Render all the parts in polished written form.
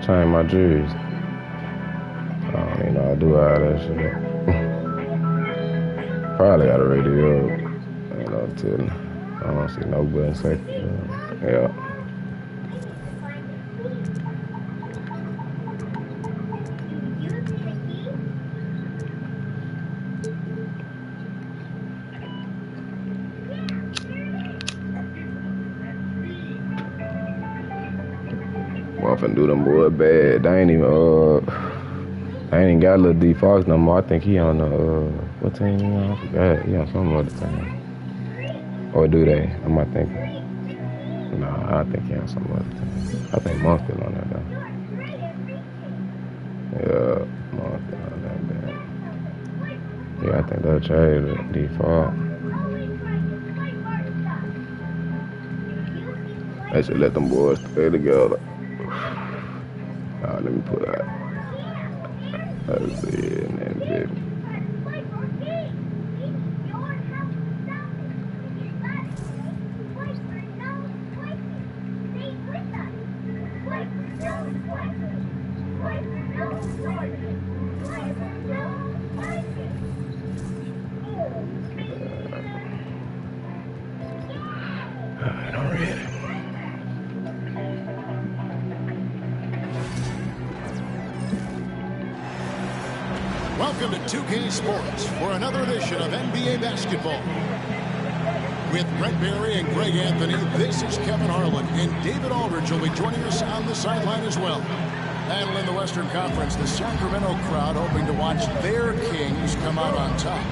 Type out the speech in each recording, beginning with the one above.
change my jersey. I don't even know how to do all that shit. Probably got a radio. I ain't no telling. I don't see no button say. Yeah. Well, I'm finna do them boy bad. They ain't even got a little D Fox no more. I think he on the what team he on? I forgot. He on some other team. Or do they? Am I thinking? Nah, I think he on some other team. I think Monk's still on that though. Yeah, Monk's still on that. Yeah, I think they'll trade the D Fox. They should let them boys stay together. Let me put that. Let's see, and then baby. I'm ready. Welcome to 2K Sports for another edition of NBA basketball. With Brent Berry and Greg Anthony, this is Kevin Harlan, and David Aldridge will be joining us on the sideline as well. And in the Western Conference, the Sacramento crowd hoping to watch their Kings come out on top.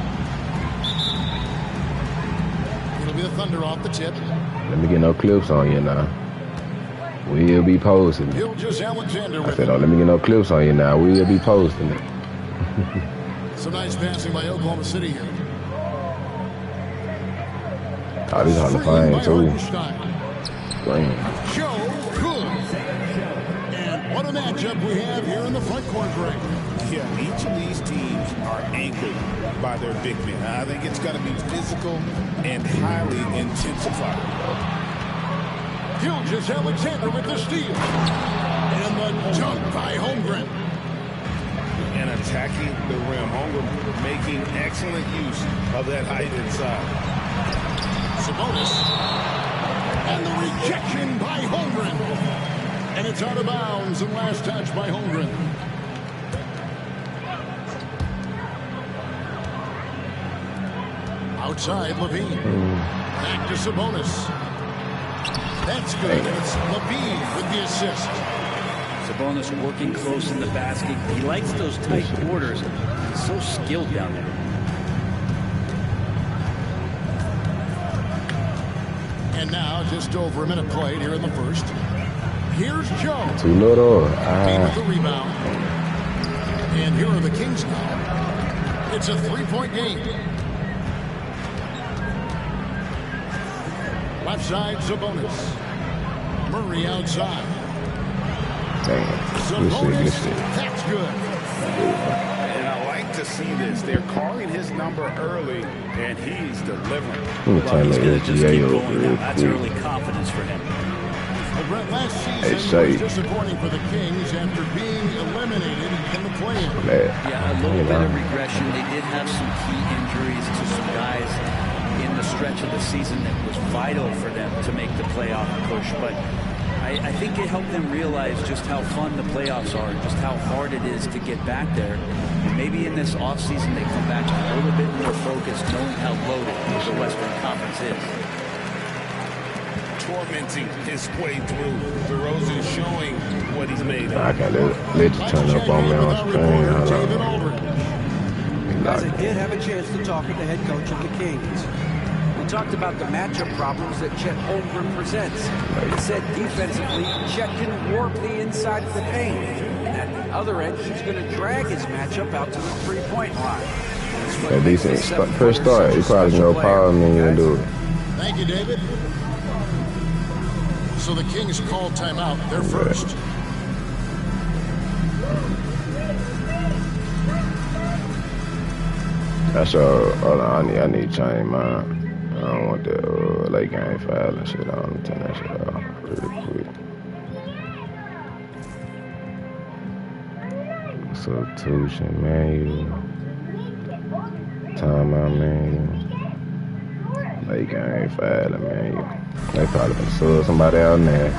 It'll be the Thunder off the tip. Let me get no clips on you now. We'll be posting it. I said, let me get no clips on you now. We'll be posting it. Some nice passing by Oklahoma City here. Oh, these on the plane too. Green. Joe Good. And what a matchup we have here in the front court, Greg. Yeah, each of these teams are anchored by their big men. I think it's going to be physical and highly intensified. Gilgeous-Alexander with the steal. And the dunk by Holmgren. And attacking the rim. Holmgren making excellent use of that height inside. Sabonis. And the rejection by Holmgren. And it's out of bounds and last touch by Holmgren. Outside, Levine. Back to Sabonis. That's good. And it's Levine with the assist. Sabonis working close in the basket. He likes those tight quarters. He's so skilled down there. And now, just over a minute played here in the first. Here's Joe. Too little. With the rebound. And here are the Kings now. It's a three-point game. Left side, Sabonis. Murray outside. Sabonis, that's good. And I like to see this. They're calling his number early, and he's delivering. Well, he's going to just keep going now. That's early confidence for him. Well, last season was disappointing for the Kings after being eliminated in the play-in. Yeah, a little bit of regression. They did have some key injuries to some guys in the stretch of the season that was vital for them to make the playoff push. But I think it helped them realize just how fun the playoffs are, just how hard it is to get back there. And maybe in this offseason they come back a little bit more focused, knowing how loaded the Western Conference is. Tormenting his way through. DeRozan showing what he's made of. I got let you turn up on me on screen. Guys, I did have a chance to talk with the head coach of the Kings. We talked about the matchup problems that Chet Holmgren presents. He said defensively, Chet can warp the inside of the paint. And at the other end, he's going to drag his matchup out to the three-point line. At least first start, you probably no problem and you can do it. Thank you, David. So the Kings call timeout. They're first. That's all. Hold on, I need to change mine. I don't want the late game foul and shit on. Turn that shit off pretty quick. Substitution, man. Timeout, man. They ain't filing, man. They probably been sub somebody out there.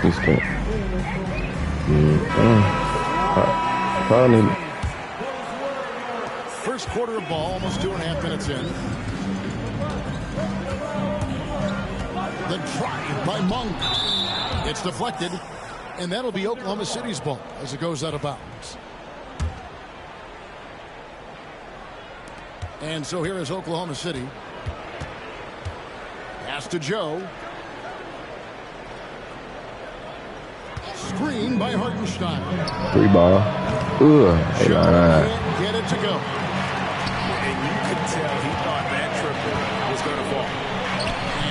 This can't. Probably. First quarter of ball, almost 2.5 minutes in. The drive by Monk. It's deflected, and that'll be Oklahoma City's ball as it goes out of bounds. And so here is Oklahoma City. Pass to Joe. Screen by Hartenstein. 3 ball. Ugh. Hey, can't get it to go. And you could tell he thought that triple was going to fall.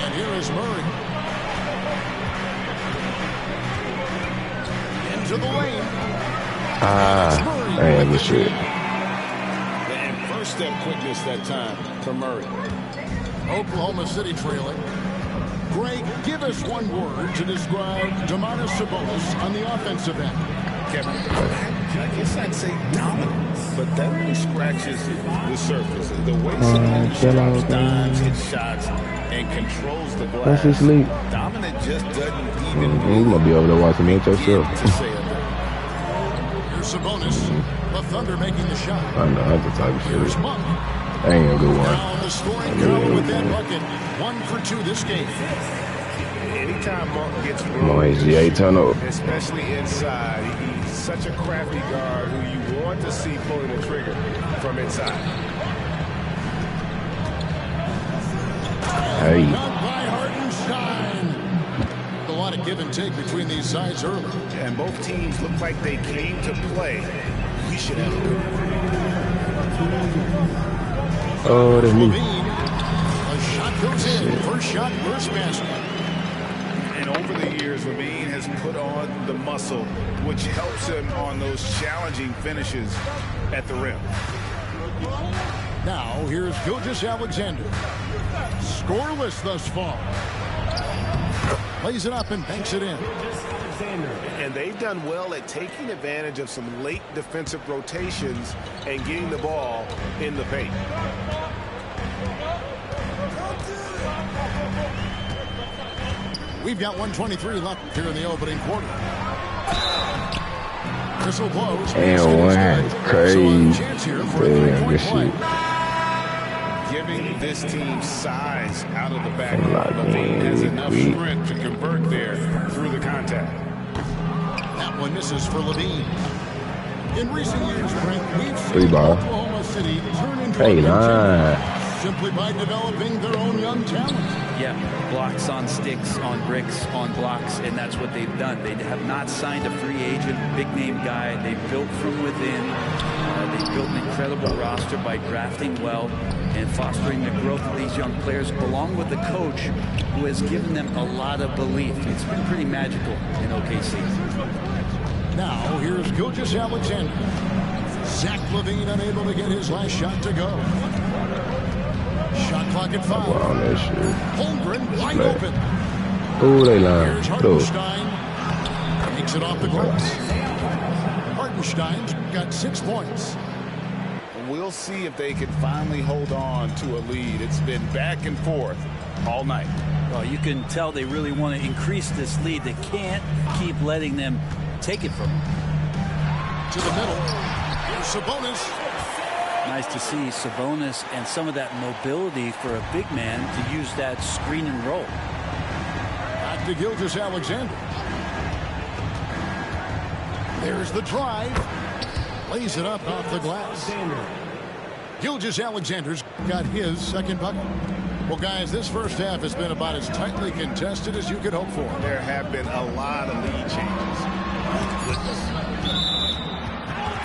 And here is Murray. Into the lane. Man, this shit. And first step quickness that time for Murray. Oklahoma City trailing. Greg, give us one word to describe Domantas Sabonis on the offensive end. Kevin, I guess I'd say dominance, but that only scratches the surface. The way Sabonis drops dimes, hits shots, and controls the glass. What's his sleep? Dominant just doesn't even You gonna be over there watching it yourself. Here's Sabonis. The Thunder making the shot. I know, that's the type of Here's shit. Monk. That ain't a good one. Now the scoring curve with that bucket. 1 for 2 this game. Anytime Monk gets Come on, HGA, turn up. especially inside, he's such a crafty guard who you want to see pulling the trigger from inside. Hey. Not by Hartenstein. A lot of give and take between these sides early. And both teams look like they came to play. We should have a good Oh, that's me. A shot goes in. First shot, first basket. And over the years, Levine has put on the muscle, which helps him on those challenging finishes at the rim. Now, here's Gilgeous-Alexander. Scoreless thus far. Plays it up and banks it in. And they've done well at taking advantage of some late defensive rotations and getting the ball in the paint. We've got 1:23 left here in the opening quarter. Whistle blows. And one crazy. Chance here for a Damn, three-point good play. shit. Giving this team size out of the back. Like Levine has me, enough we- sprint to convert there through the contact. That one misses for Levine. In recent years, Frank, we've 3 seen ball. Oklahoma City turn into Hey, a contender line. simply by developing their own young talent. Yeah, blocks on sticks, on bricks, on blocks, and that's what they've done. They have not signed a free agent, big-name guy. They've built from within. They've built an incredible roster by drafting well and fostering the growth of these young players, along with the coach who has given them a lot of belief. It's been pretty magical in OKC. Now, here's Gilgeous-Alexander. Zach LaVine unable to get his last shot to go. Shot clock at 5. On that shit. Holmgren wide Right. open. Ooh, they line. Here's Dude. Hartenstein. Takes it off the glass. Hartenstein's got 6 points. We'll see if they can finally hold on to a lead. It's been back and forth all night. Well, you can tell they really want to increase this lead. They can't keep letting them take it from them. To the middle. Here's Sabonis. Nice to see Sabonis and some of that mobility for a big man to use that screen and roll. Back to Gilgeous-Alexander. There's the drive. Lays it up off the glass. Gilgeous-Alexander's got his second bucket. Well, guys, this first half has been about as tightly contested as you could hope for. There have been a lot of lead changes.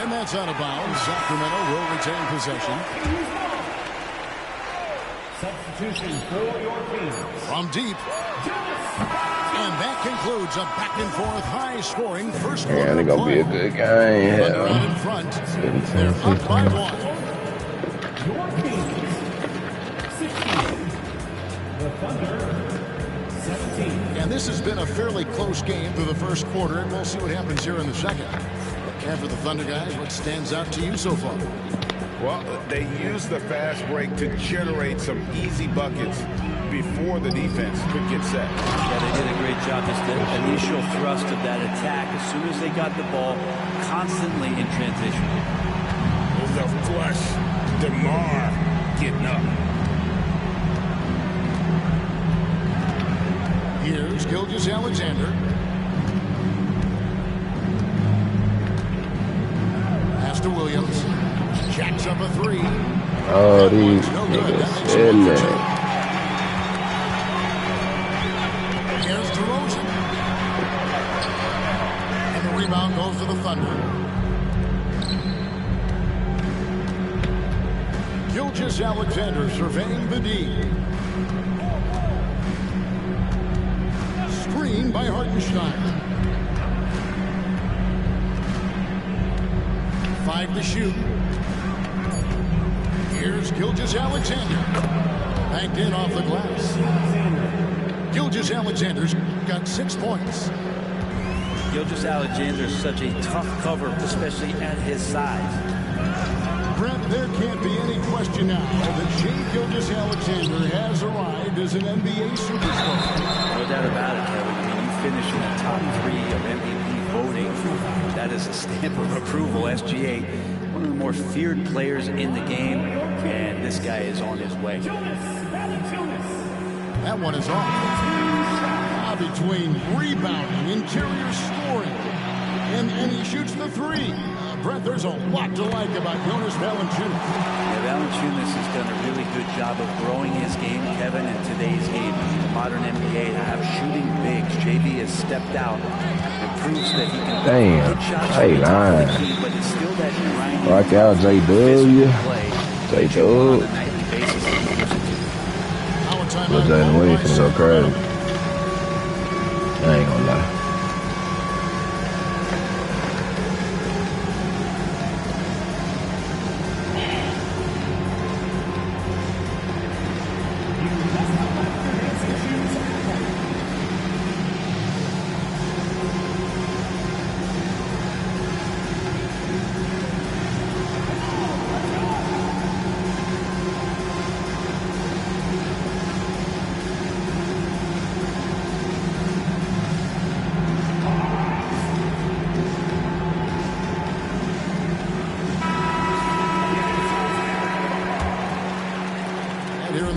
And that's out of bounds. Sacramento will retain possession. Substitution for your team. From deep. And that concludes a back-and-forth, high-scoring first quarter. Yeah, it's gonna be a good game. Thunder out in front. They're up by 1. And this has been a fairly close game through the first quarter, and we'll see what happens here in the second. And for the Thunder guys, what stands out to you so far? Well, they used the fast break to generate some easy buckets before the defense could get set. Yeah, they did a great job. Just the initial thrust of that attack, as soon as they got the ball, constantly in transition. The flush. DeMar getting up. Here's Gilgeous-Alexander. Pass to Williams. Jacks up a 3. Oh, these niggas chilling. Here's DeRozan. And the rebound goes to the Thunder. Gilgeous-Alexander surveying the D. Screen by Hartenstein. 5 to shoot. Here's Gilgeous-Alexander. Banked in off the glass. Gilgeous-Alexander's got 6 points. Gilgeous-Alexander is such a tough cover, especially at his size. Brent, there can't be any question now that Shai Gilgeous-Alexander has arrived as an NBA superstar. No doubt about it, Kevin. I mean, you finish in the top 3 of MVP voting. That is a stamp of approval. SGA, one of the more feared players in the game, and this guy is on his way. That one is off. Between rebounding, interior scoring, and he shoots the 3. Brent, there's a lot to like about Jonas Valanciunas. Yeah, Valanciunas has done a really good job of growing his game, Kevin, in today's game. In the modern NBA, to have shooting bigs. JV has stepped out and proves that he can hit shots from the top of the key, but it's still that grinding. Rock out, J.W. J.W. But Jalen Williams can go crazy. I ain't gonna lie.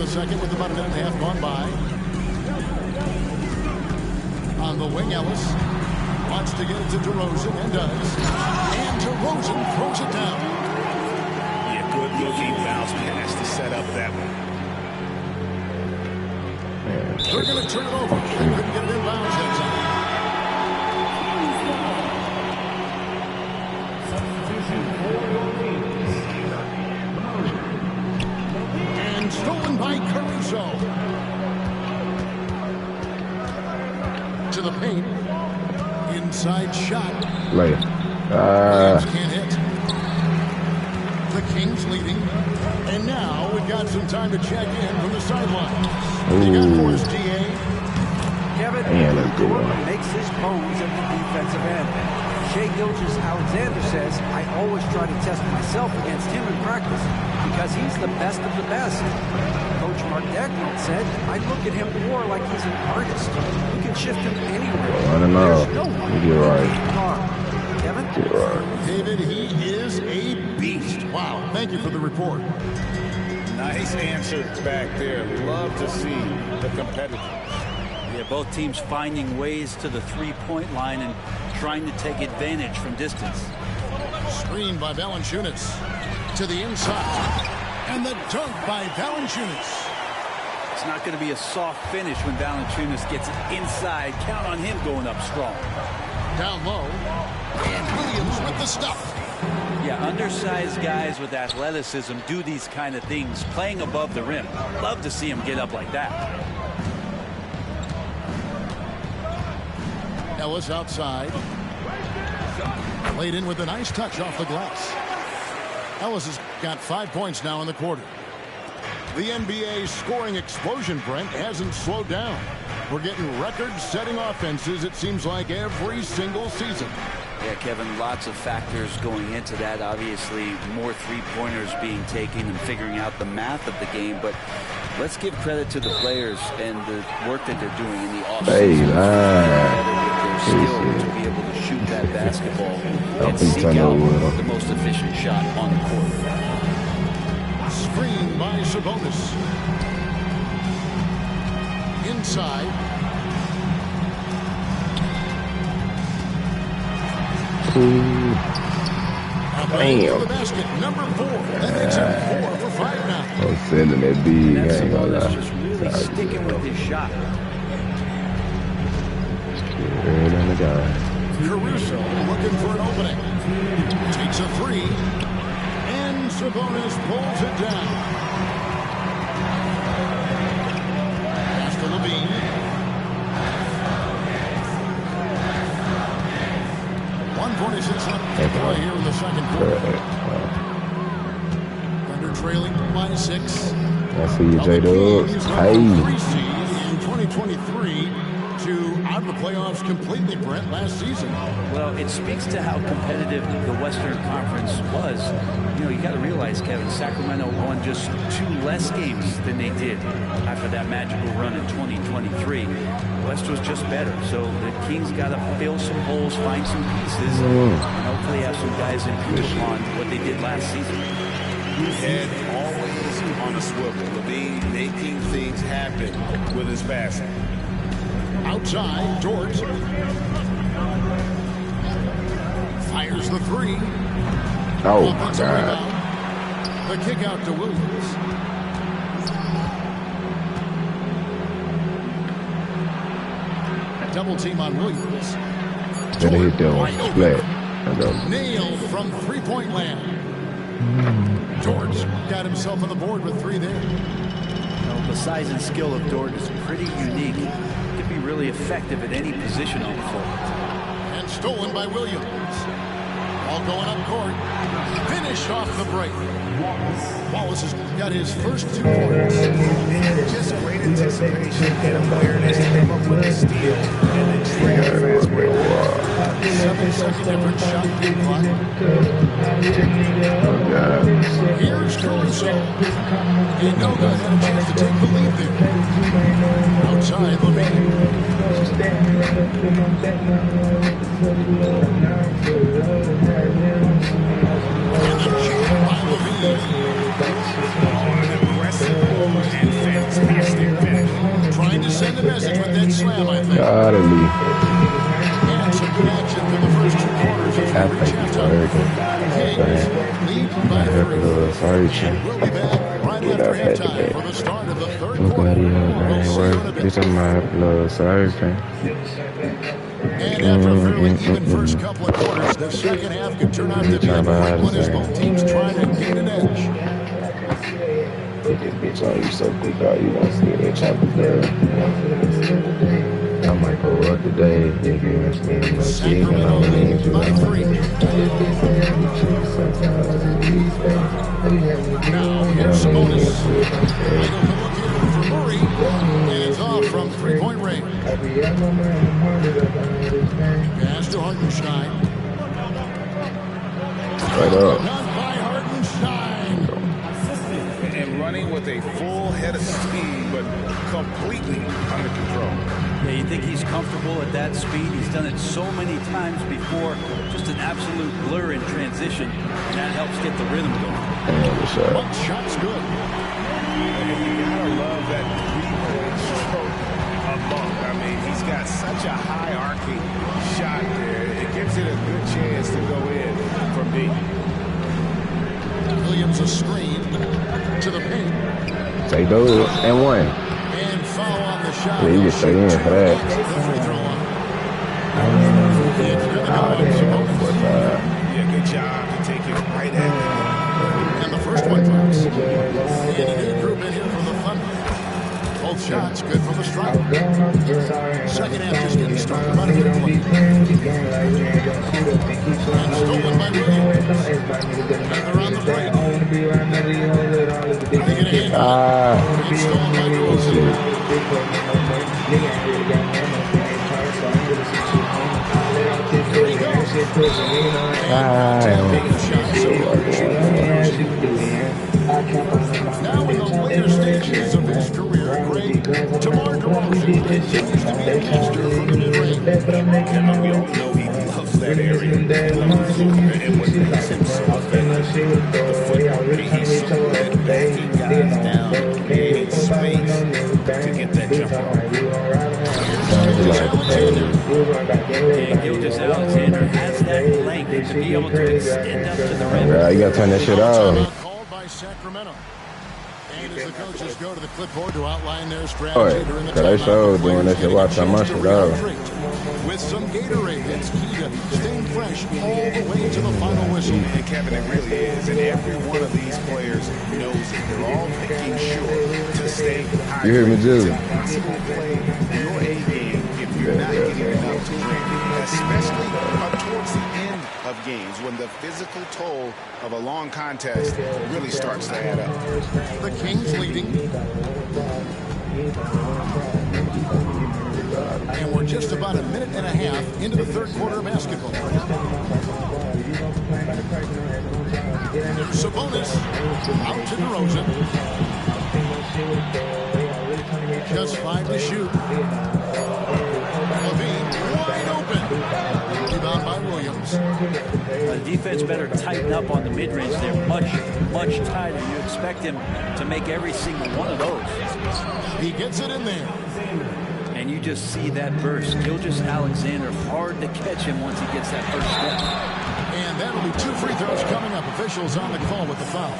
Second with about a minute and a half gone by. On the wing, Ellis wants to get it to DeRozan and does. And DeRozan throws it down. Yeah, good looking bounce pass to set up that one. They're going to turn it over. They couldn't get it in bounds that time. Stolen by Caruso. To the paint. Inside shot. Later. Williams can't hit. The Kings leading. And now we've got some time to check in from the sideline. You got Morris DA. Kevin, makes his bones at the defensive end. Shai Gilgeous-Alexander says, I always try to test myself against him in practice because he's the best of the best. Coach Mark Dagnall said, I look at him more like he's an artist. You can shift him anywhere. I don't know. You're right. Kevin? You're right. David, he is a beast. Wow. Thank you for the report. Nice answer back there. Love to see the competitors. Yeah, both teams finding ways to the three-point line and trying to take advantage from distance. Screen by Valanciunas to the inside. And the dunk by Valanciunas. It's not going to be a soft finish when Valanciunas gets it inside. Count on him going up strong. Down low. And Williams with the stuff. Yeah, undersized guys with athleticism do these kind of things, playing above the rim. Love to see him get up like that. Ellis outside. Laid in with a nice touch off the glass. Ellis has got 5 points now in the quarter. The NBA scoring explosion, Brent, hasn't slowed down. We're getting record-setting offenses, it seems like, every single season. Yeah, Kevin, lots of factors going into that. Obviously, more three-pointers being taken and figuring out the math of the game. But let's give credit to the players and the work that they're doing in the offseason. Their skill to be able to shoot that basketball and seek out the most efficient shot on the court. Screen by Sabonis. Inside. Damn. The basket, number 4. That makes him 4 for 5 now. I'm sending that B. I ain't gonna lie. Just really sticking with his shot. Right on the guy. Caruso looking for an opening. Takes a 3. And Sabonis pulls it down. Pass to Levine. 1:46 left to play here in the second quarter. Thunder trailing by 6. I see you, J-Dubs. Hey. 3 seed in 2023 to out of the playoffs completely, Brent, last season. Well, it speaks to how competitive the Western Conference was. You know, you got to realize, Kevin, Sacramento won just 2 less games than they did after that magical run in 2023. West was just better, so the Kings got to fill some holes, find some pieces, and hopefully have some guys improve upon what they did last season. Head always on a swivel. Levine making things happen with his passing. Outside, George fires the 3. Oh, my Offensive God. rebound. The kick out to Williams. Double team on Williams. Better hit that one flat. Nailed from three-point land. George got himself on the board with 3 there. You know, the size and skill of Dort is pretty unique. He can be really effective at any position on the floor. And stolen by Williams. All going up court. Finished off the break. Wallace has got his first 2 points. Just great anticipation and awareness to come up with a steal and then string a fast break. 7-second difference shot clock. Here's Caruso. And no good. Had a chance to take the lead there. Outside Levine. And the jam by Levine. An aggressive and fantastic finish. Trying to send a message with that slam, I think. Gotta leave. And some good action through the first 2 quarters as we reach halftime. Kings lead by 3. Sorry, Chin. We'll be back right after halftime for the start of the third Look quarter. at you, We'll man. see you in a Work. bit. Get on my blood. Sorry, man. And after a fairly even first couple of quarters, the second half could turn out to be a great one as both teams trying to gain an edge. Get this bitch on you so quick, all you gonna see that chopper there. I might go up today. If you understand my shit, and I'm leaning to By 3. Now here's Sabonis. Idle to look in for Murray. And it's off from 3-point range. Pass to Hartenstein. Right up. Done by Hartenstein. And running with a full head of speed, but completely under control. Yeah, you think he's comfortable at that speed? He's done it so many times before. Just an absolute blur in transition, and that helps get the rhythm going. One shot's good. And you gotta love that 3-point stroke a monk. I mean, he's got such a high arcing shot there. It gives it a good chance to go in from deep. Williams a screen to the paint. Take those and 1. And foul on the shot. Yeah, you can stay in for that. The free throw line. Yeah, good job to take it right at him. And the first one drops. And a new group in here for the Thunder. Both shots good from the strike. Second half just getting started. About a minute 20. They're on the break. They get a hand on it. It's stolen by DeRozan. Here he goes. Now in the later stages of his career, Greg, DeMar DeRozan continues to be a master from the mid-range. And we all know he loves that area. And what makes him so effective, the footwork. He's so good at backing guys down, creating space to get that jump on. And Gilgeous-Alexander has that length to be able to extend up to the rim. Yeah, you gotta turn that shit off. Called by Sacramento. And as the coaches go to the clipboard to outline their strategy during the they showed doing that shit. Watch how much it out. With some Gatorade, it's key to staying fresh all the way to the final whistle. And Kevin, it really is. And every one of these players knows it. They're all making sure to stay high. You hear me, Julie? It's impossible to play your A game if you're not getting enough to drink, especially up towards the end of games when the physical toll of a long contest really starts to add up. The Kings leading. And we're just about a minute and a half into the third quarter of basketball. There's Sabonis out to DeRozan. Just 5 to shoot. Levine wide open. Rebound by Williams. The defense better tighten up on the mid-range. They're much tighter. You expect him to make every single one of those. He gets it in there. And you just see that burst. Gilgeous-Alexander, hard to catch him once he gets that first step. And that'll be 2 free throws coming up. Officials on the call with the foul.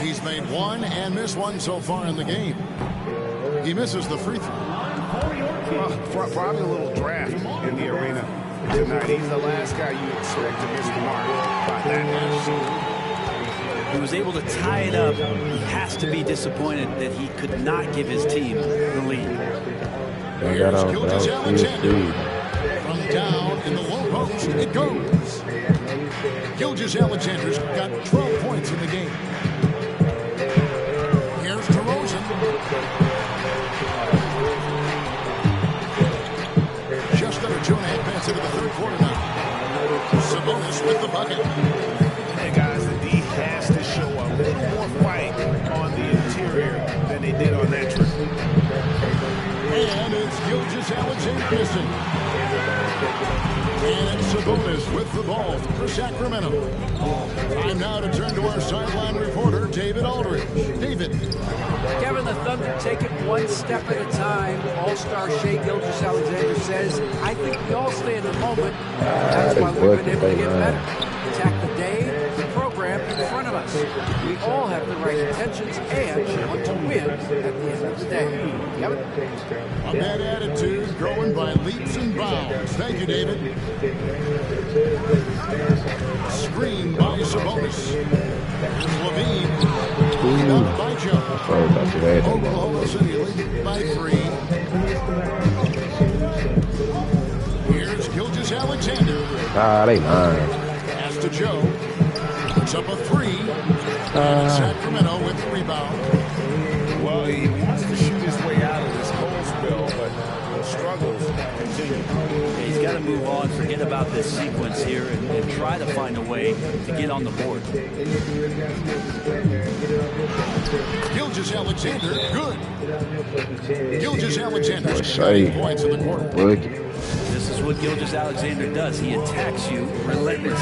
He's made 1 and missed 1 so far in the game. He misses the free throw. Well, probably a little draft in the arena tonight. He's the last guy you expect to miss the mark by that much. He was able to tie it up. He has to be disappointed that he could not give his team the lead. Here's Gilgeous-Alexander. From down in the low post, it goes. Gilgeous-Alexander's got 12 points in the game. Here's DeRozan. Just under 2.5 minutes into the third quarter now. Sabonis with the bucket. And guys, the D has to show a little more fight on the interior than they did on that trip. And it's Gilgeous-Alexander. And it's Sabonis with the ball for Sacramento. Time now to turn to our sideline reporter, David Aldridge. David. Kevin, the Thunder take it one step at a time. All-star Shai Gilgeous-Alexander says, I think we all stay in the moment. That's why we've been able to get better. Attack the day, the program in front of us. We all have the right intentions and want to win at the end of the day. Kevin? A bad attitude growing by leaps and bounds. Thank you, David. Screen by Sabonis. Levine. Rebounded by Joe. Oklahoma City leading by 3. Here's Gilgeous-Alexander. They mine. Pass to Joe. Puts up a 3. And Sacramento with the rebound. Well, he wants to shoot his way out of this cold spell, but the struggles continue. Yeah, he's got to move on, forget about this sequence here, and try to find a way to get on the board. Gilgeous-Alexander, good. Gilgeous-Alexander's 9 points in the quarter. This is what Gilgeous-Alexander does. He attacks you relentlessly.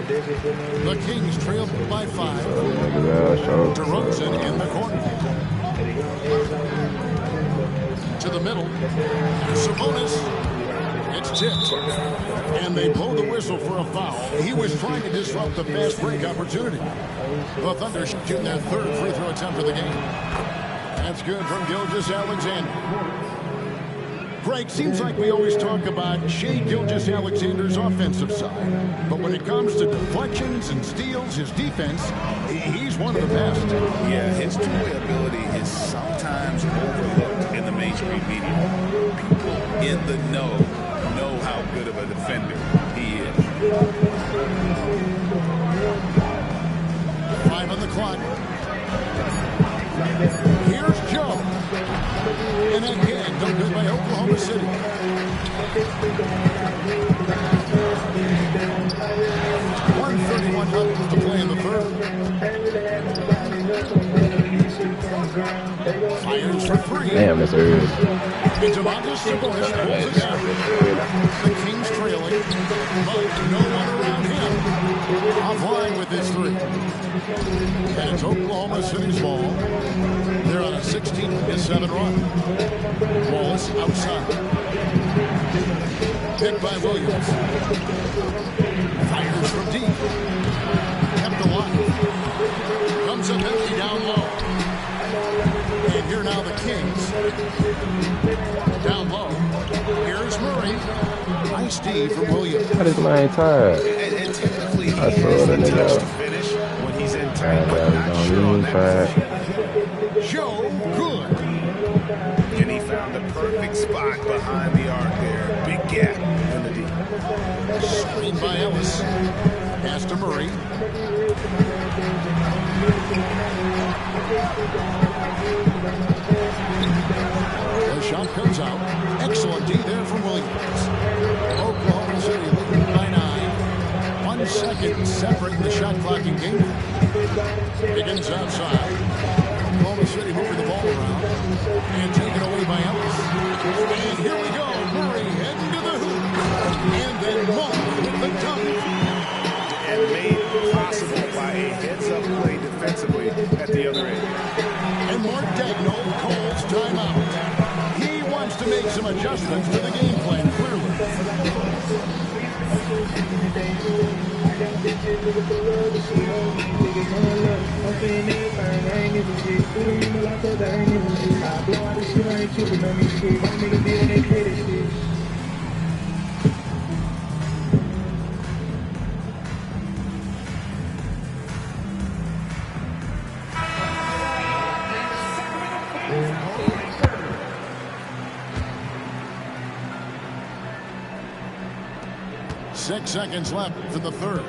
The Kings trail by 5. DeRozan in the corner. To the middle. Sabonis. It's tipped. And they blow the whistle for a foul. He was trying to disrupt the fast break opportunity. The Thunder shooting their 3rd free throw attempt of the game. That's good from Gilgeous-Alexander. Greg, seems like we always talk about Shai Gilgeous-Alexander's offensive side. But when it comes to deflections and steals, his defense, he's one of the best. Yeah, his two-way ability is sometimes overlooked in the mainstream media. People in the know how good of a defender he 5 on the clock. Here's Joe. And again, no good by Oklahoma City. 1:31 to play in the third. Fires for 3. Damn, that's early. And Demontis Sabonis pulls it down. The Kings trailing, but no one around him. Offline with this 3. And it's Oklahoma City's ball. They're on a 16-7 run. Wallace outside. Picked by Williams. Fires from deep. Kept alive. Comes up empty down low. And here now the Kings. Down low. Here's Murray. Nice D from Williams. How this man tired? And typically he I has saw the that touch nigga. to finish when he's in And tight, but not sure on that possession. Joe good. And he found the perfect spot behind the arc there. Big gap in the deep. Screen by Ellis. Pass to Murray. The shot comes out. Excellent D there from Williams. Oklahoma City leading by 9. 1 second separating the shot clock in game. Higgins outside. Oklahoma City moving the ball around. And taken away by Ellis. And here we go. Murray heading to the hoop. And then Monk with the dunk. And made possible by a heads-up play defensively at the other end. And Mark Dagno calls timeout. He wants to make some adjustments to the game plan, clearly. Six seconds left for the third.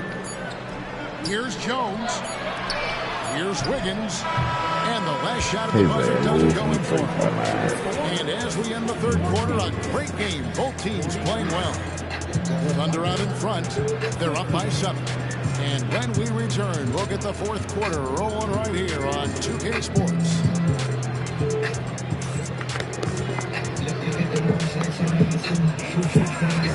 Here's Jones. Here's Wiggins. And the last shot of the buzzer doesn't go in for him. And as we end the third quarter, a great game. Both teams playing well. Thunder out in front. They're up by 7. And when we return, we'll get the fourth quarter rolling right here on 2K Sports.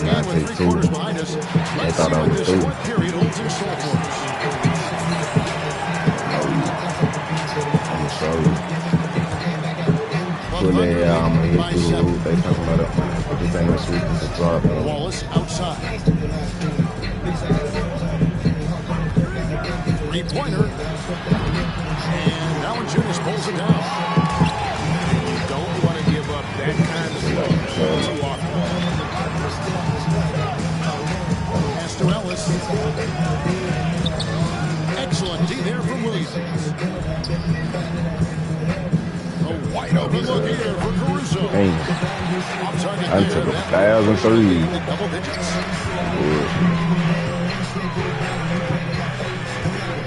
And with 3 quarters behind us, let's see what this fourth period holds in store for us. Wallace outside. 3-pointer. And Valanciunas pulls it down. You don't want to give up that kind of flow too often. Pass to Ellis. Excellent D there from Williams. A wide open look here for Caruso. Off target I there. took That 1,000 threes. double digits.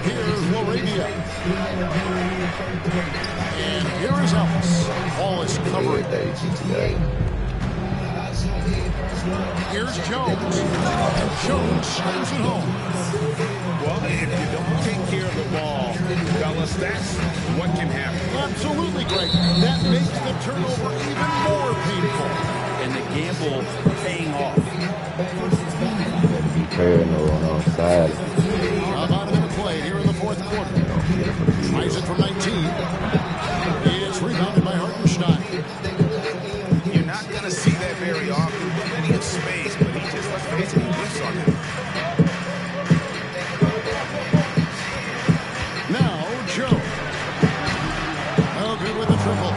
Here's Laravia. And here is Ellis. Ball is covered. Here's Jones. Jones slams it home. Well, if you don't take care of the ball, fellas, that's what can happen. Absolutely great. That makes the turnover even more painful. And the gamble paying off. Paranoid on our side. About a minute played here in the fourth quarter. Tries it from 19. It's rebounded by Hartenstein. You're not going to see that very often. Plenty of space, but he just, let's face it, he whiffs on him. Now, Joe. Oh, good with the triple.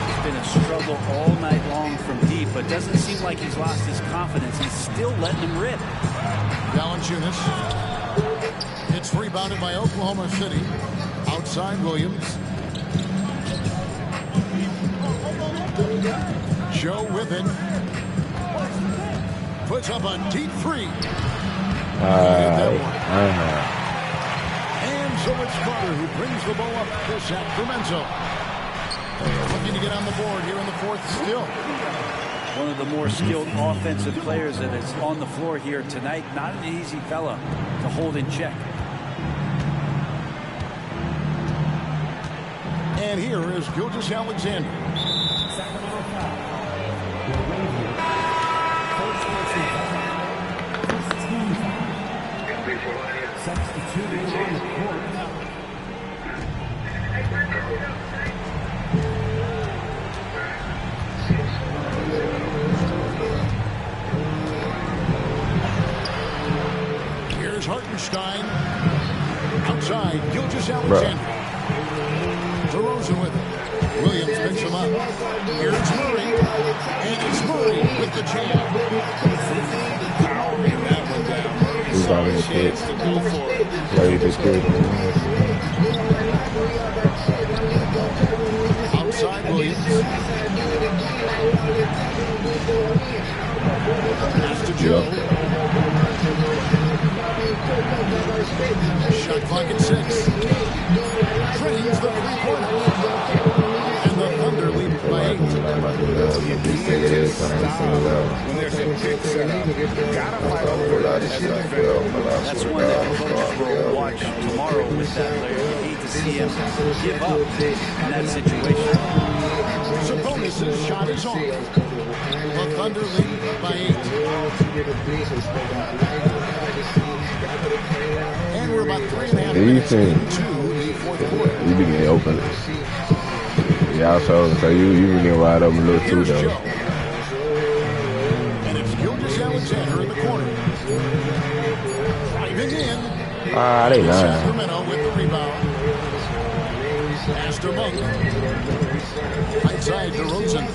It's been a struggle all night long from deep, but doesn't seem like he's lost his confidence. He's still letting him rip. Valanciunas. It's rebounded by Oklahoma City. Outside Williams. Joe with it. Puts up a deep 3. And so it's Carter who brings the ball up to Sacramento. Looking to get on the board here in the fourth still. One of the more skilled offensive players that is on the floor here tonight. Not an easy fella to hold in check. And here is Gilgeous Alexander. Substituting on the court. Here's Hartenstein. Outside, Gilgeous Alexander. DeRozan with it. Williams picks him up. Here's Murray. And it's Murray with the jam. Powering that one down. Murray saw a chance to go for it. Outside Williams. Pass to Joe. Shot clock at 6. Drains the three-pointer. And the Thunder lead by 8. When there's a big setup, you gotta fight over it. That's one that the coach will watch tomorrow with that player. You hate to see him give up in that situation. Sabonis' shot is off. The Thunder lead by 8. And we're about 3.5 minutes into the fourth quarter. You be getting open. Yeah, so you be getting wide open a little too, though. And it's Gilgeous Alexander in the corner. Driving in. They lying. Sacramento with the rebound. Pass to Monk. Outside DeRozan.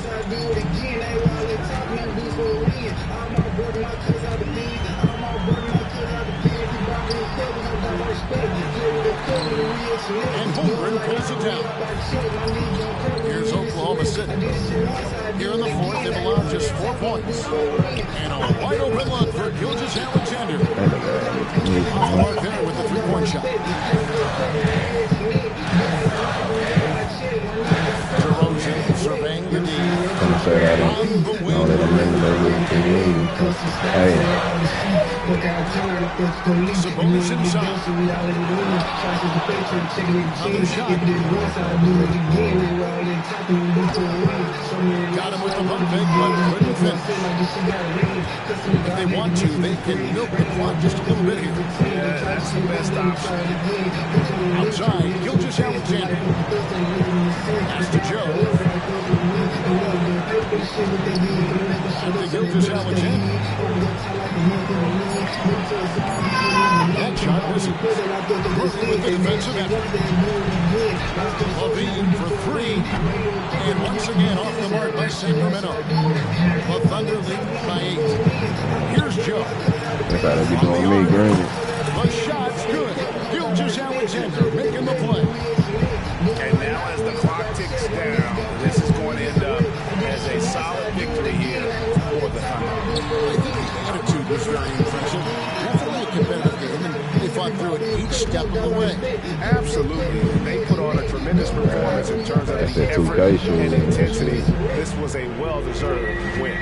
And Holmgren pulls it down. Here's Oklahoma City. Here in the fourth, they've allowed just 4 points. And a wide open look for Gilgeous Alexander. Off the mark there with the three-point shot. DeRozan surveying the D. On the wing. Sabonis inside. Another shot. Got him with the pump fake, but couldn't finish. If they want to, they can milk the clock just a little bit here. Yeah, that's the best option. Outside, Gilgeous Alexander. Pass to Joe. Gilgeous Alexander. That shot misses. Working with the defensive effort. Levine for 3. And once again off the mark by Sacramento. The Thunder lead by 8. Here's Joe. That's how they be doing me, Green. The shot's good. Gilgeous Alexander making the play. And now as the clock ticks down, this is going to end up as a solid victory here for the Thunder. I think the attitude was very impressive. Definitely a competitive game, and they fought through it each step of the way. Absolutely. They put on a tremendous performance in terms of the effort and intensity. This was a well-deserved win.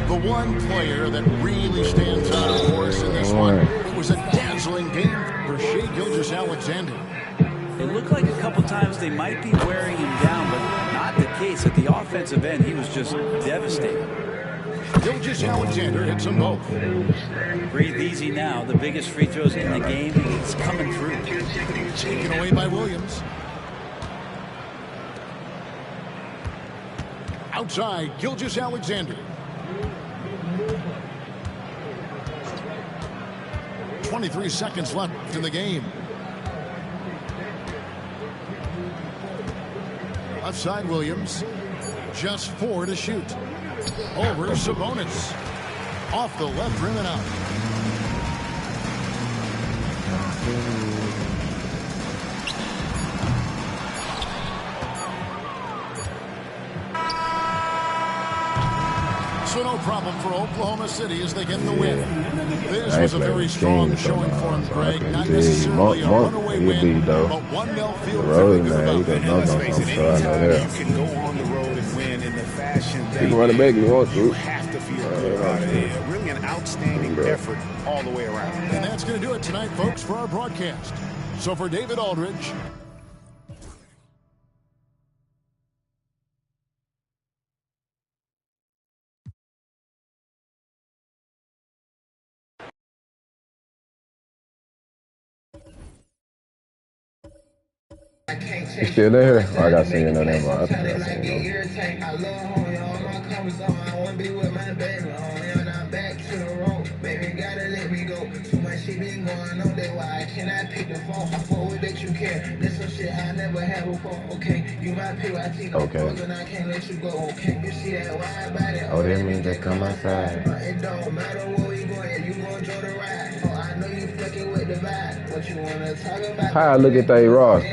The one player that really stands out, of course, in this one, it was a dazzling game for Shai Gilgeous-Alexander. It looked like a couple times they might be wearing him down, but not the case. At the offensive end, he was just devastating. Gilgeous-Alexander hits them both. Breathe easy now. The biggest free throws in the game. He's coming through. Taken away by Williams. Outside, Gilgeous-Alexander. 23 seconds left in the game. Outside Williams. Just 4 to shoot. Over Sabonis. Off the left rim and out. So no no problem for Oklahoma City as they get the win. This was a very strong showing for him, Greg. Not necessarily a runaway win, but 1-0 feels very good about that. Let's face it, anytime you can go on the road and win in the fashion they run it back, you have to feel good about it. Really an outstanding effort all the way around. And that's going to do it tonight, folks, for our broadcast. So for David Aldridge, You still there? Oh, I got to see you in there. I think I seen you. Shit been going on, that's why I cannot pick the phone. I forward that you care. That's some shit I never had before. Okay, you my PYT, no phones, and I can't let you go. Okay, you see that wide body? Oh, that means they come outside. It don't matter where we going, you gon' enjoy the ride. Oh, I know you fucking with the vibe. What you wanna talk about? How I look at that Ross?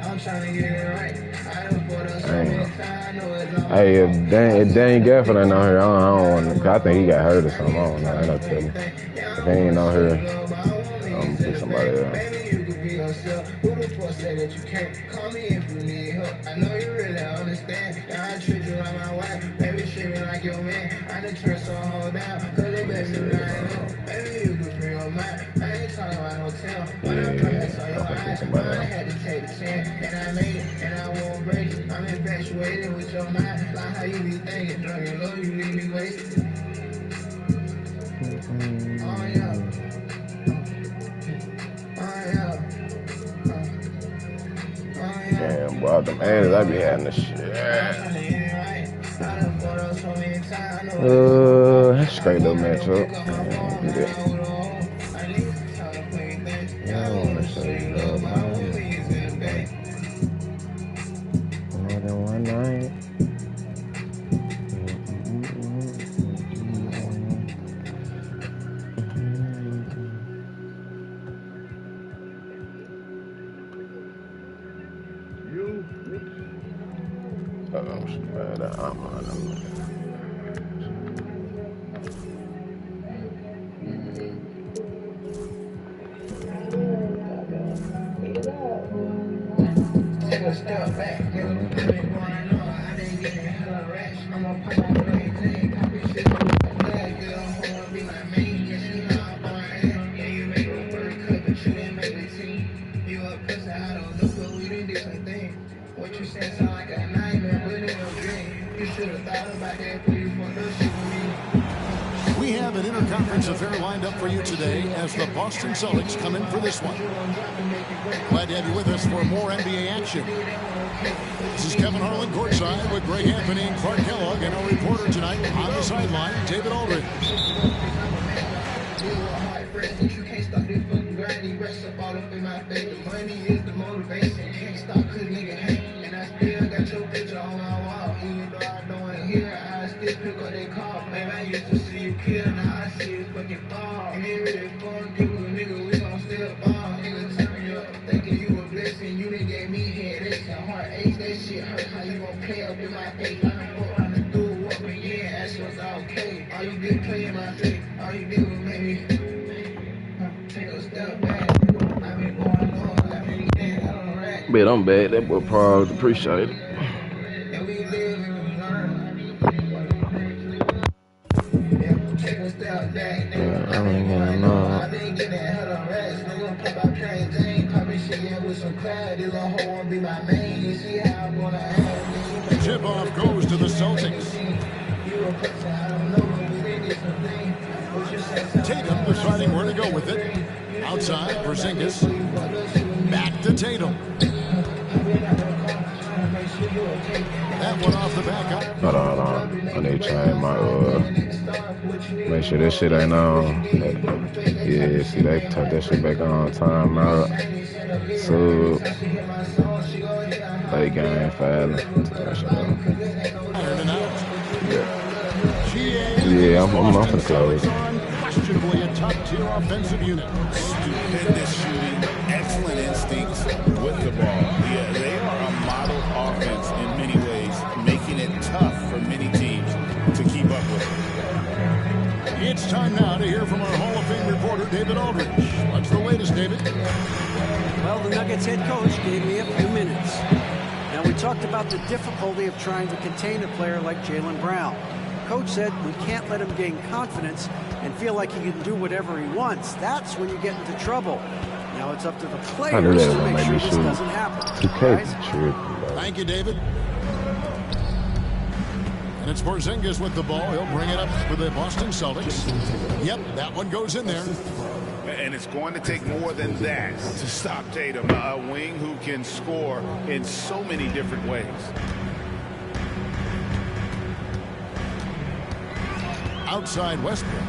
I'm trying to get it right. I done fought up so many times, I know it's all. Hey, if Dane Gafford ain't on here, I don't want to. I think he got hurt or something. I don't know. I ain't no telling. If he ain't on here, I'm gonna put somebody else. Who the fuck say that you can't call me if you need help? I know you really understand. Now I treat you like my wife. Baby, treat me like your man. I done turned so hold down. Cause they baby, you not know. Baby, you can free your mind. I ain't talking about no town. When I put this on your eyes, I had to take the chance. And I made it, and I won't break it. I'm infatuated with your mind. Like how you be thinking. Drinking low, you leave me wasted. Oh, yeah. Damn, boy, them ads, I be having the shit. Straight little matchup. Yeah, I want to show you love, man. More than one night. Take a step back, nigga. I didn't get in hella racks. I'ma pop my brain, copy shit on the flag. Get on home and be my main. Yes, you know I'm on my head. Yeah, you make a bird cut, but you didn't make the team. You a pussy, I don't know, but we done did some things. What you said sound like a nightmare, but in your dream. You should've thought about that before you fucked up shit with me. we have an interconference affair lined up for you today as the Boston Celtics come in for this one. Glad to have you with us for more NBA action. This is Kevin Harlan courtside with Greg Anthony and Clark Kellogg, and our reporter tonight on the sideline, David Aldridge. You can't stop this fucking grinding, rest up all up in my face. The money is the motivation. Can't stop cause nigga hate. And I still got your picture on my wall. Even though I don't wanna hear it, I still pick up that call. Man, I used to see you kill, now I see you fucking fall. And it really fun, give a nigga, we gon' still ball. Nigga, turn me up, thinking you a blessing. You done gave me headaches and heartaches. That shit hurt, how you gon' play up in my face? I done put on the dude up and yeah, that's what's okay. All you did play in my face, all you did was make me take a step back. I've been going on, I've been getting on the rack. Bet I'm bad. That boy probably appreciate it. And we live and we learn. Take a step back, nigga. I've been getting hella racks. Nigga, pop out plain Jane. Poppin' shit in with some clarity. This whole won't be my main. You see how I'm gonna have. Tip-off goes to the Celtics. You a person, I don't know, but we did some things. What you say? Tatum deciding where to go with it. Outside, Porzingis. Back to Tatum. That one off the backup. Hold on. I need to change my, make sure this shit ain't on. Yeah, see, they turn that shit back on. Time out. So, late game, fouling. Iron and out. Yeah, I'm finna close. Unquestionably a top-tier offensive unit. Stupendous shooting, excellent instincts with the ball. Yeah, they are a model offense in many ways, making it tough for many teams to keep up with. hear from our Hall of Fame reporter, David Aldridge. What's the latest, David? Well, the Nuggets head coach gave me a few minutes. Now, we talked about the difficulty of trying to contain a player like Jaylen Brown. Coach said we can't let him gain confidence and feel like he can do whatever he wants. That's when you get into trouble. Now it's up to the players to make sure this doesn't happen. Thank you, David. And it's Porzingis with the ball. He'll bring it up for the Boston Celtics. Yep, that one goes in there. And it's going to take more than that to stop Tatum, a wing who can score in so many different ways. Outside Westbrook.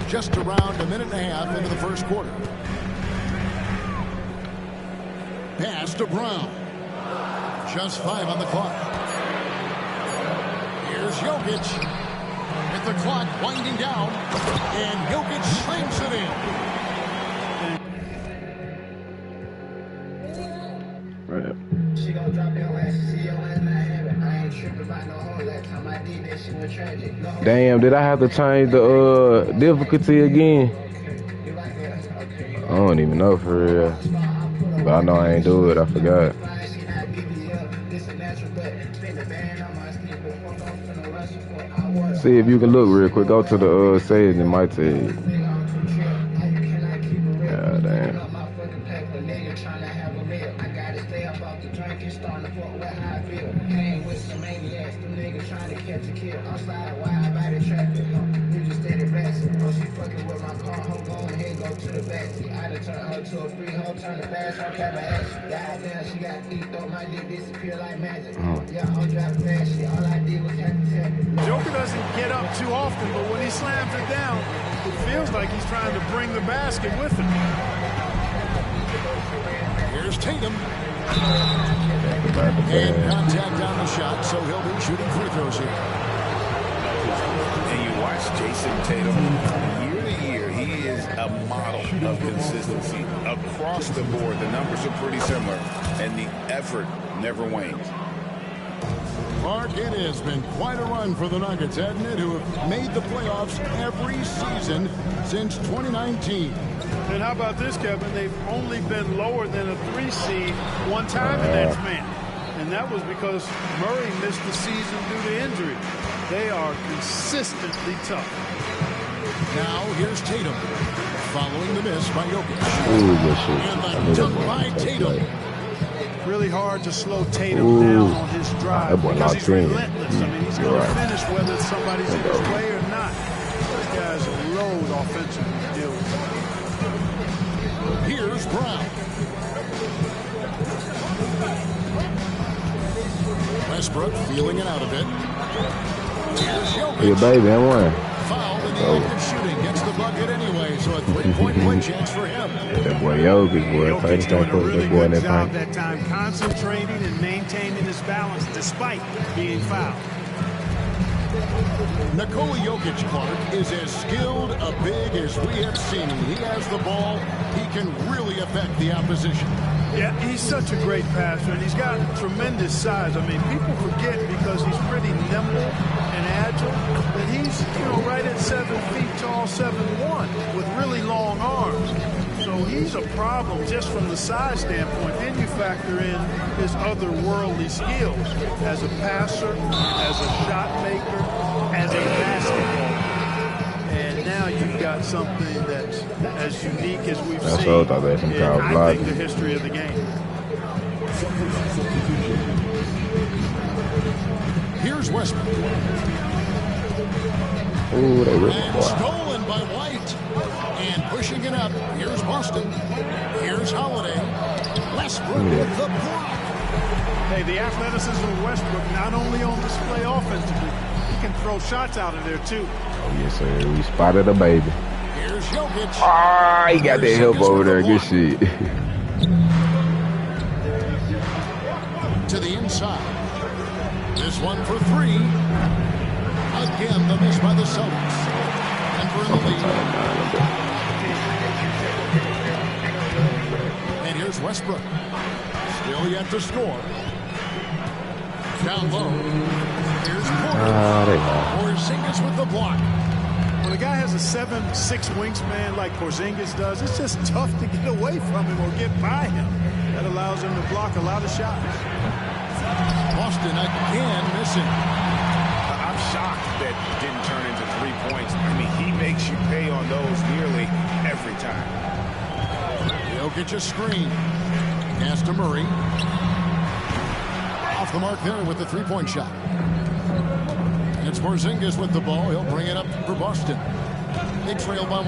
Just around a minute and a half into the first quarter. Pass to Brown. Just 5 on the clock. Here's Jokic. With the clock winding down. And Jokic slings it in. Right. She gon' drop your ass, see your ass not having. I ain't tripping about no whole that time I did that shit was tragic. No. Damn, did I have to change the difficulty again? I don't even know for real. But I know I ain't do it, I forgot. See if you can look real quick. Go to the settings in my tag. God damn. Joker doesn't get up too often, but when he slams it down, it feels like he's trying to bring the basket with him. Here's Tatum. And contact on the shot, so he'll be shooting free throws here. And you watch Jason Tatum year to year, he is a model of consistency. Across the board, the numbers are pretty similar, and the effort never wanes. Mark, it has been quite a run for the Nuggets, hasn't it, who have made the playoffs every season since 2019. And how about this, Kevin? They've only been lower than a 3 seed one time in that span. And that was because Murray missed the season due to injury. They are consistently tough. Now here's Tatum, following the miss by Jokic. Ooh, good shit. And the dunk by Tatum. Really hard to slow Tatum down on his drive because he's relentless. I mean, he's going to finish whether somebody's in his way or not. This guy's a load offensively to deal with. Here's Brown. Westbrook feeling it out a bit. Here's Jokic. Yeah, baby, I won. Foul in the act of shooting. Gets the bucket anyway, so a 3-point win chance for him. That boy Jokic, boy. Jokic's doing a really good job that time, concentrating and maintaining his balance despite being fouled. Nikola Jokic, Clark, is as skilled a big as we have seen. He has the ball. He can really affect the opposition. Yeah, he's such a great passer, and he's got tremendous size. I mean, people forget because he's pretty nimble and agile that he's, right at 7 feet tall, 7'1", with really long arms. So he's a problem just from the size standpoint. Then you factor in his otherworldly skills as a passer, as a shot maker, as a basketball. And now you've got something that's as unique as we've seen in, I think, the history of the game. Here's Westbrook. Ooh, they ripped And stolen by White. And pushing it up. Here's Boston. Here's Holiday. Westbrook with the block. Hey, the athleticism of Westbrook not only on display offensively, he can throw shots out of there too. Oh, yes, sir. We spotted a baby. Here's Jokic. Ah, he got that help over there. Good shit. To the inside. This one for 3. Again, the miss by the Celtics. Denver in the lead. And here's Westbrook. Still yet to score. Down low. Here's Porzingis with the block. When a guy has a 7'6" wingspan like Porzingis does, it's just tough to get away from him or get by him. That allows him to block a lot of shots. Boston again missing. I'm shocked that didn't turn into 3 points. I mean, he makes you pay on those nearly every time. Jokic a screen. Pass to Murray. Off the mark there with the three-point shot. It's Porzingis with the ball. He'll bring it up for Boston. They trail by 1.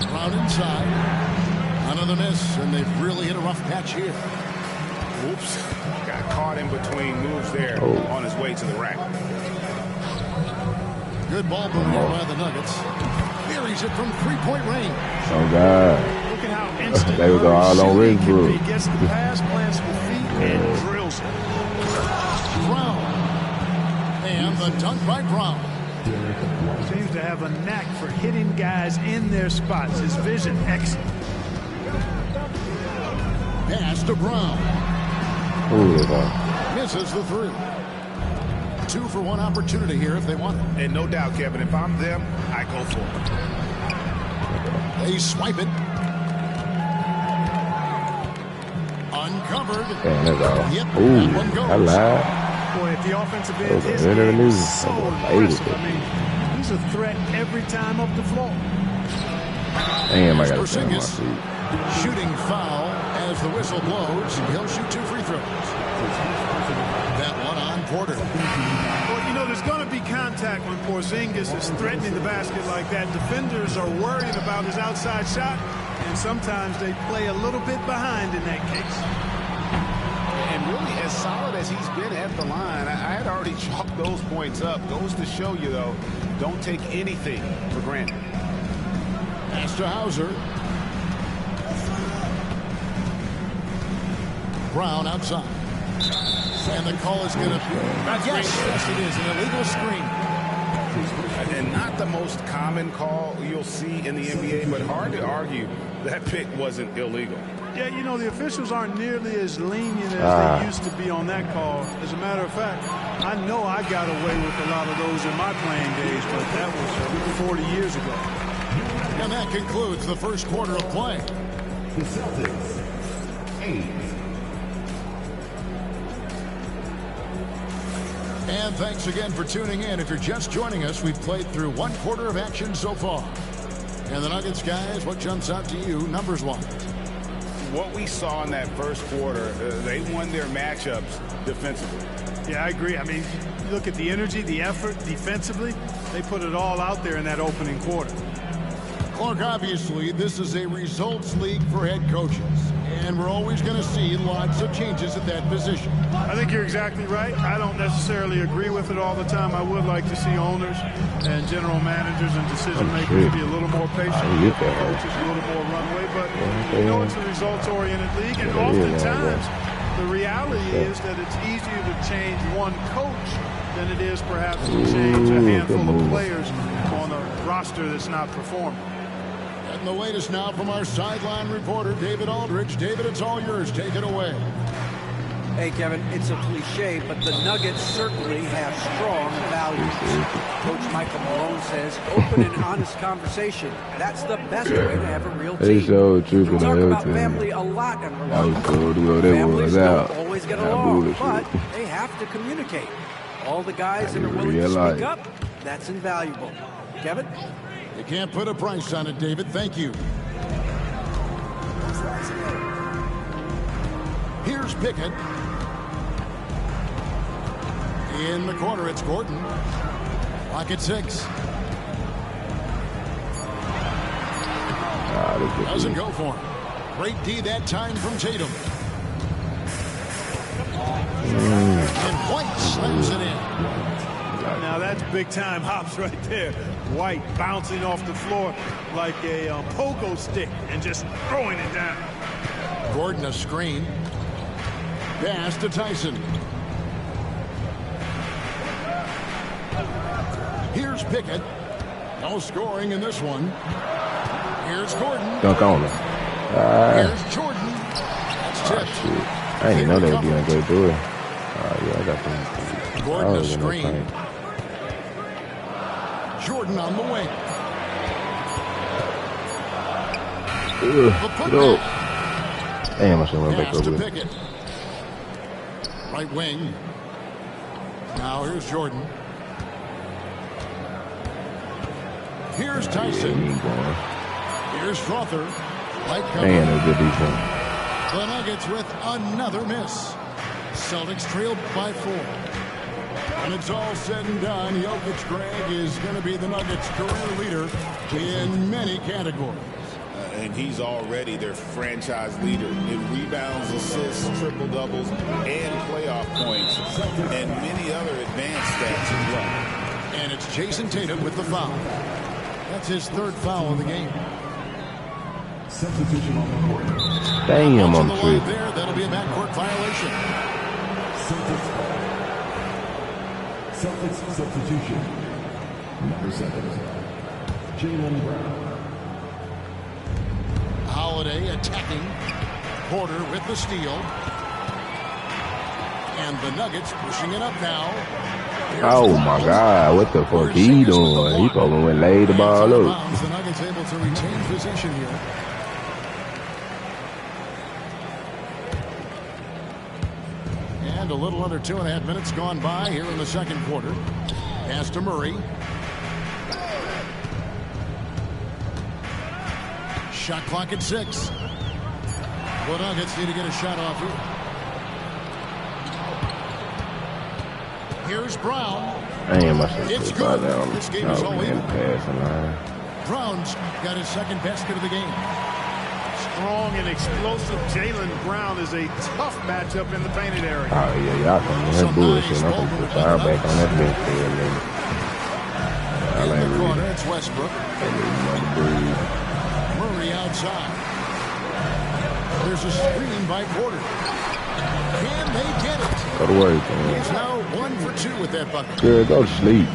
Brown inside. Another miss, and they've really hit a rough patch here. Oops. Got caught in between moves there on his way to the rack. Good ball movement by the Nuggets. Buries it from three-point range. Oh, God. Look at how instant They was all on Rick Brew. He gets the pass, plants the feet, and drills it. Brown. And the dunk by Brown. Seems to have a knack for hitting guys in their spots. His vision, excellent. Pass to Brown. Misses the three. 2 for 1 opportunity here if they want it. And no doubt, Kevin, if I'm them, I go for it. They swipe it. Uncovered. Damn, that's all. Yep, Ooh, that one goes. I lied. Boy, at the offensive end, his That was game a is so minute. impressive. I mean, he's a threat every time up the floor. Damn, I got to stand on my Porzingis. feet. Shooting foul as the whistle blows. He'll shoot 2 free throws. That one on Porter. Well, you know, there's going to be contact when Porzingis is threatening the basket like that. Defenders are worried about his outside shot, and sometimes they play a little bit behind in that case. And really, as solid as he's been at the line, I had already chalked those points up. Goes to show you, though, don't take anything for granted. Pass to Hauser. Brown outside. And the call is going to be... Yes, it is. An illegal screen. And not the most common call you'll see in the NBA, but hard to argue that pick wasn't illegal. Yeah, you know, the officials aren't nearly as lenient as they used to be on that call. As a matter of fact, I know I got away with a lot of those in my playing days, but that was 40 years ago. And that concludes the first quarter of play. The Celtics, 8. And thanks again for tuning in. If you're just joining us, we've played through 1 quarter of action so far. And the Nuggets, guys, what jumps out to you numbers-wise? What we saw in that first quarter, they won their matchups defensively. Yeah, I agree. I mean, you look at the energy, the effort defensively, they put it all out there in that opening quarter. Clark, obviously, this is a results league for head coaches. And we're always going to see lots of changes at that position. I think you're exactly right. I don't necessarily agree with it all the time. I would like to see owners and general managers and decision makers be a little more patient, coaches a little more runway. But you know, it's a results-oriented league, and oftentimes the reality is that it's easier to change one coach than it is perhaps to change a handful of players on a roster that's not performing. And the latest now from our sideline reporter, David Aldridge. David, it's all yours. Take it away. Hey, Kevin, it's a cliche, but the Nuggets certainly have strong values. Coach Michael Malone says open and honest conversation. That's the best way to have a real team. They showed truth We in the talk real about team. family a lot in That was relationships. cool. They Families was out. don't always get That along, bullshit. but they have to communicate. All the guys that are willing to Real speak life. up, that's invaluable. Kevin? You can't put a price on it, David. Thank you. Here's Pickett. In the corner, it's Gordon. Pocket 6. Doesn't go for him. Great D that time from Tatum. And White slams it in. Now that's big-time hops right there. White bouncing off the floor like a pogo stick and just throwing it down. Gordon a screen. Pass to Tyson. Here's Pickett. No scoring in this one. Here's Gordon. Dunk on him. Here's Jordan. tipped. Shit. I didn't even know they were going to go through it. Yeah, I got them. Gordon a screen. Jordan on the wing. No. Damn, I should have went back over it. Right wing. Now here's Jordan. Here's Tyson. Here's Strother. Right cover. Damn, that's good defense. The Nuggets with another miss. Celtics trailed by 4. When it's all said and done, Jokic, Greg, is going to be the Nuggets' career leader in many categories. And he's already their franchise leader in rebounds, assists, triple-doubles, and playoff points, and many other advanced stats as well. And it's Jason Tatum with the foul. That's his 3rd foul of the game. Substitution on the court. Damn, I'm tripping. There, that'll be a backcourt violation. Celtics substitution. Number 7, Jaylen Brown. Holiday attacking. Porter with the steal. And the Nuggets pushing it up now. Oh my God, what the fuck he doing? He probably went laid the ball up. The Nuggets able to retain possession here. And a little under 2.5 minutes gone by here in the second quarter. Pass to Murray. Shot clock at 6. The Nuggets need to get a shot off here. Here's Brown. Damn, I should It's have good. down. This game is all in. Passing line. Brown's got his 2nd basket of the game. Strong and explosive Jaylen Brown is a tough matchup in the painted area. Oh, yeah, y'all can that bullshit. I'm going to put y'all back on that bench for a minute. In the corner, it's Westbrook. Murray outside. There's a screen by Porter. Can they get it? Go to work, man. He's now 1 for 2 with that bucket. Good, go to sleep.